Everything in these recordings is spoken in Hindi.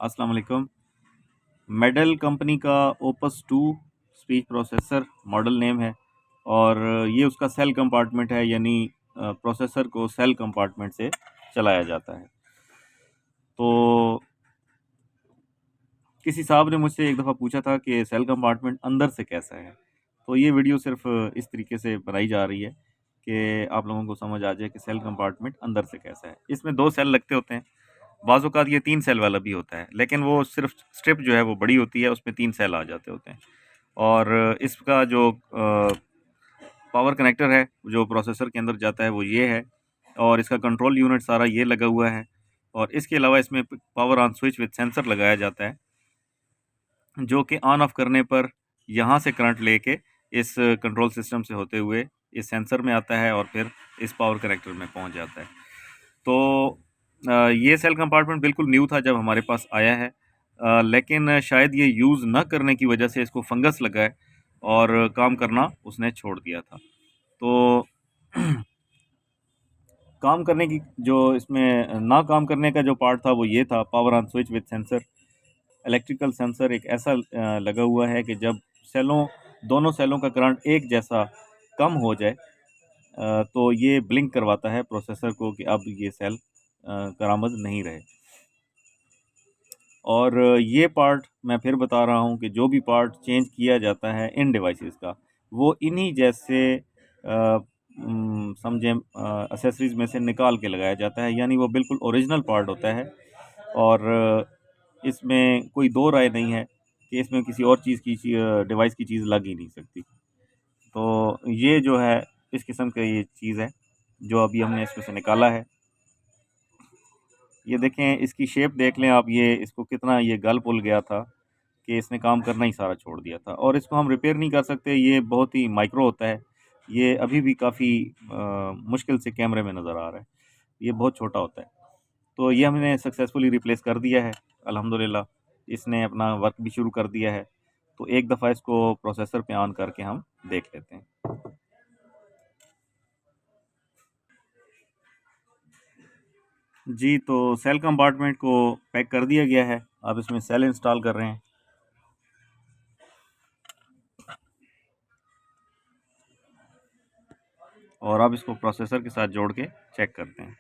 अस्सलाम वालेकुम। मेडल कंपनी का opus 2 speech processor model name है और ये उसका सेल कंपार्टमेंट है, यानी प्रोसेसर को सेल कंपार्टमेंट से चलाया जाता है। तो किसी साहब ने मुझसे एक दफ़ा पूछा था कि सेल कंपार्टमेंट अंदर से कैसा है। तो ये वीडियो सिर्फ इस तरीके से बनाई जा रही है कि आप लोगों को समझ आ जाए कि सेल कंपार्टमेंट अंदर से कैसा है। इसमें 2 सेल लगते होते हैं, बाज़ औक़ात ये 3 सेल वाला भी होता है, लेकिन वो सिर्फ स्ट्रिप जो है वो बड़ी होती है, उसमें 3 सेल आ जाते होते हैं। और इसका जो पावर कनेक्टर है जो प्रोसेसर के अंदर जाता है वो ये है, और इसका कंट्रोल यूनिट सारा ये लगा हुआ है। और इसके अलावा इसमें power on switch with sensor लगाया जाता है, जो कि ऑन ऑफ करने पर यहाँ से करंट लेके इस कंट्रोल सिस्टम से होते हुए इस सेंसर में आता है और फिर इस पावर कनेक्टर में पहुँच जाता है। तो ये सेल कंपार्टमेंट बिल्कुल न्यू था जब हमारे पास आया है, लेकिन शायद ये यूज़ न करने की वजह से इसको फंगस लगा है और काम करना उसने छोड़ दिया था। तो काम करने की जो इसमें ना काम करने का जो पार्ट था वो ये था, power on switch with sensor. Electrical sensor एक ऐसा लगा हुआ है कि जब दोनों सेलों का करंट एक जैसा कम हो जाए तो ये ब्लिंक करवाता है प्रोसेसर को कि अब ये सेल करामद नहीं रहे। और ये पार्ट मैं फिर बता रहा हूँ कि जो भी पार्ट चेंज किया जाता है इन डिवाइसेस का, वो इन्हीं जैसे समझें एसेसरीज़ में से निकाल के लगाया जाता है, यानी वो बिल्कुल ओरिजिनल पार्ट होता है। और इसमें कोई दो राय नहीं है कि इसमें किसी और चीज़ की डिवाइस की चीज़ लग ही नहीं सकती। तो ये जो है इस किस्म का ये चीज़ है जो अभी हमने इसमें से निकाला है। ये देखें, इसकी शेप देख लें आप, ये इसको कितना ये गल पुल गया था कि इसने काम करना ही सारा छोड़ दिया था, और इसको हम रिपेयर नहीं कर सकते। ये बहुत ही माइक्रो होता है, ये अभी भी काफ़ी मुश्किल से कैमरे में नज़र आ रहा है, ये बहुत छोटा होता है। तो ये हमने सक्सेसफुली रिप्लेस कर दिया है अल्हम्दुलिल्लाह। इसने अपना वर्क भी शुरू कर दिया है। तो एक दफ़ा इसको प्रोसेसर पे ऑन करके हम देख लेते हैं। जी, तो सेल कंपार्टमेंट को पैक कर दिया गया है। अब इसमें सेल इंस्टॉल कर रहे हैं। और अब इसको प्रोसेसर के साथ जोड़ के चेक करते हैं।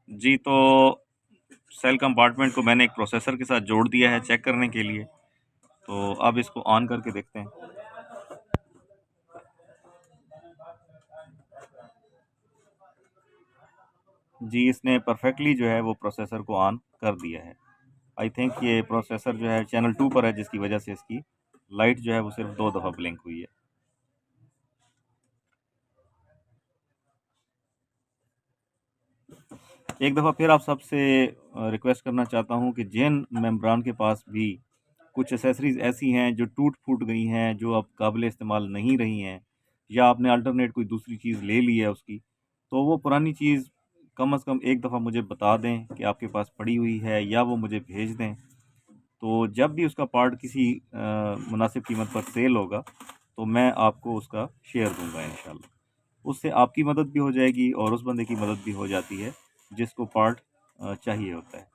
जी, तो सेल कंपार्टमेंट को मैंने एक प्रोसेसर के साथ जोड़ दिया है चेक करने के लिए। तो अब इसको ऑन करके देखते हैं। जी, इसने परफेक्टली जो है वो प्रोसेसर को ऑन कर दिया है। आई थिंक ये प्रोसेसर जो है चैनल 2 पर है, जिसकी वजह से इसकी लाइट जो है वो सिर्फ 2 दफ़ा ब्लिंक हुई है। एक दफ़ा फिर आप सबसे रिक्वेस्ट करना चाहता हूँ कि जिन मेंबरान के पास भी कुछ एसेसरीज़ ऐसी हैं जो टूट-फूट गई हैं, जो अब काबिल इस्तेमाल नहीं रही हैं, या आपने अल्टरनेट कोई दूसरी चीज़ ले ली है उसकी, तो वो पुरानी चीज़ कम से कम एक दफ़ा मुझे बता दें कि आपके पास पड़ी हुई है, या वो मुझे भेज दें। तो जब भी उसका पार्ट किसी मुनासिब कीमत पर सेल होगा, तो मैं आपको उसका शेयर दूँगा इंशाल्लाह। उससे आपकी मदद भी हो जाएगी और उस बंदे की मदद भी हो जाती है जिसको पार्ट चाहिए होता है।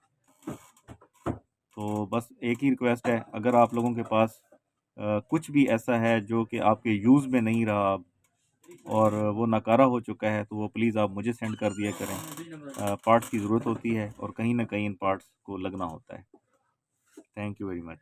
तो बस एक ही रिक्वेस्ट है, अगर आप लोगों के पास कुछ भी ऐसा है जो कि आपके यूज़ में नहीं रहा अब और वो नकारा हो चुका है, तो वो प्लीज़ आप मुझे सेंड कर दिया करें। पार्ट्स की ज़रूरत होती है और कहीं न कहीं इन पार्ट्स को लगना होता है। Thank you very much.